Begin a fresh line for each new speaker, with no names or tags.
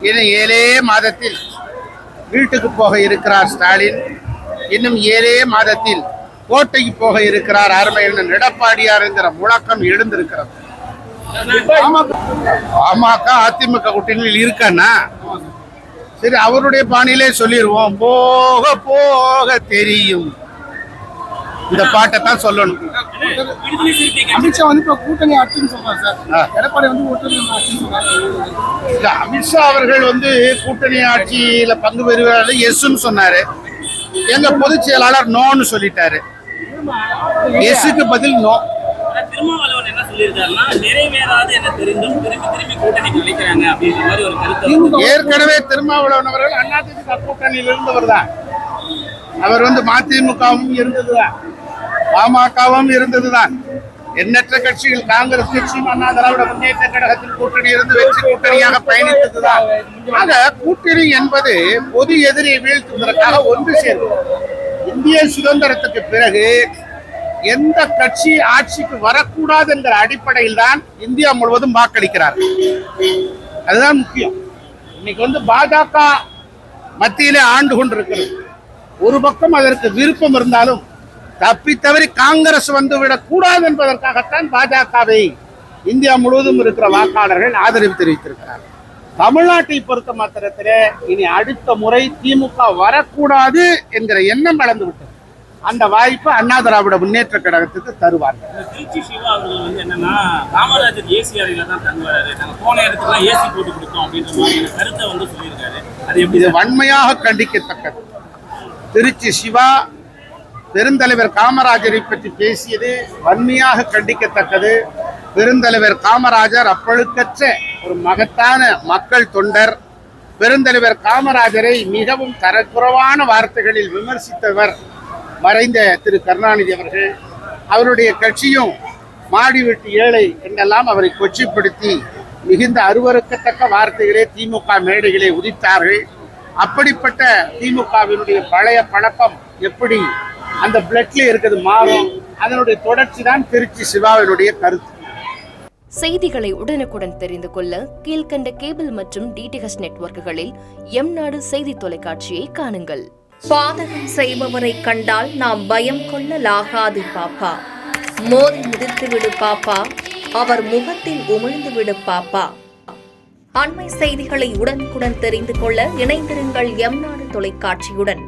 இன்னும் 7 மாதத்தில் வீட்டுக்கு போக இருக்கிறார் ஸ்டாலின். இன்னும் 7 மாதத்தில் கோட்டைக்கு போக இருக்கிறார் அருமையண்ணன் எடப்பாடியார் என்கிற முழக்கம் எழுந்திருக்கிறது. பாமக அதிமுக கூட்டணியில் இருக்கன்னா சரி, அவருடைய பாணியிலே சொல்லிடுவோம். போக போக தெரியும். இந்த பாட்டை தான் சொல்லணும்.
அமித்ஷா வந்து இப்ப கூட்டணி ஆட்சின்னு சொல்றாரு சார். எடப்பாடி வந்து கூட்டணி ஆட்சின்னு சொல்றாரு.
அமித்ஷா அவர்கள் வந்து கூட்டணி ஆட்சியில பங்கு பெறுவாரு எஸ்ன்னு சொன்னாரு. எங்க பொதுச் செயலாளர் நோன்னு சொல்லிட்டாரு. எஸ்க்கு பதில் நோ.
திருமாவளவன் என்ன சொல்லியிருக்காருன்னா, நிறைவேறாது என தெரிந்தும் திரும்பி கூட்டணிக்கு அழைக்கிறாங்க அப்படின்ற மாதிரி ஒரு கருத்து.
ஏற்கனவே திருமாவளவன் அவர்கள் அதிமுக கூட்டணியில் இருந்தவர் தான். அவர் வந்து மதிமுகவும் இருந்ததுதான், பாமகவும் இருந்ததுதான். எண்ணற்ற கட்சிகள், காங்கிரஸ் கட்சியும் அண்ணா திராவிட முன்னேற்ற கழகத்தில் கூட்டணி இருந்து வெற்றி கூட்டணியாக பயணித்ததுதான். ஆக கூட்டணி என்பது பொது எதிரியை வீழ்த்துவதற்காக ஒன்று சேர்வு. இந்திய சுதந்திரத்துக்கு பிறகு எந்த கட்சி ஆட்சிக்கு வரக்கூடாது என்கிற அடிப்படையில் தான் இந்தியா முழுவதும் வாக்களிக்கிறார்கள். அதுதான் முக்கியம். இன்னைக்கு வந்து பாஜக மத்தியிலே ஆண்டு கொண்டிருக்கிறது. ஒரு பக்கம் அதற்கு விருப்பம் இருந்தாலும் தப்பி தவறி காங்கிரஸ் வந்துவிடக் கூடாது என்பதற்காகத்தான் பாஜகவை இந்தியா முழுவதும் இருக்கிற வாக்காளர்கள் ஆதரவு தெரிவித்திருக்கிறார்கள். தமிழ்நாட்டை பொறுத்த மாத்திரத்திலே இனி அடுத்த முறை திமுக வரக்கூடாது என்கிற எண்ணம் வளர்ந்துவிட்டது. அந்த வாய்ப்பு அண்ணா திராவிட முன்னேற்ற கழகத்துக்கு தருவார்கள்.
திருச்சி சிவா அவர்கள் வந்து என்னன்னா, காமராஜர் ஏசி அறையில தான் தங்குவாரு, நாங்க போன இடத்துல ஏசி போட்டு கொடுத்தோம் அப்படின்ற மாதிரி கருத்தை வந்து சொல்லியிருக்காரு. அது எப்படி?
இது வன்மையாக கண்டிக்கத்தக்கது. திருச்சி சிவா பெருந்தலைவர் காமராஜரை பற்றி பேசியது வன்மையாக கண்டிக்கத்தக்கது. பெருந்தலைவர் காமராஜர் அப்பழுக்கற்ற ஒரு மகத்தான மக்கள் தொண்டர். பெருந்தலைவர் காமராஜரை மிகவும் தரக்குறைவான வார்த்தைகளில் விமர்சித்தவர் மறைந்த திரு கருணாநிதி அவர்கள். அவருடைய கட்சியும் மாடி வெட்டி ஏழை என்றெல்லாம் அவரை கொச்சைப்படுத்தி மிகுந்த அருவருக்கத்தக்க வார்த்தைகளே திமுக மேடைகளே உதித்தார்கள். அப்படிப்பட்ட திமுகவினுடைய பழைய பழக்கம் எப்படி அந்த பிளட்ல இருக்குது மாறும். அதனுடைய தொடர்ச்சி தான் திருச்சி சிவாவினுடைய கருத்து.
செய்திகளை உடனுக்குடன் தெரிந்து கொள்ள கீழ்கண்ட கேபிள் மற்றும் டிடிஹெச் நெட்வொர்க்குகளில் எம்நாடு செய்தி தொலைக்காட்சியை காணுங்கள்.
பாதகம் செய்பவரை கண்டால் நாம் பயம் கொள்ளலாகாது பாப்பா. மோதி மிதித்து விடு பாப்பா, அவர் முகத்தில் உமிழ்ந்து விடு பாப்பா. அண்மை செய்திகளை உடனுக்குடன் தெரிந்து கொள்ள இணைந்திருங்கள் எம்நாடு தொலைக்காட்சியுடன்.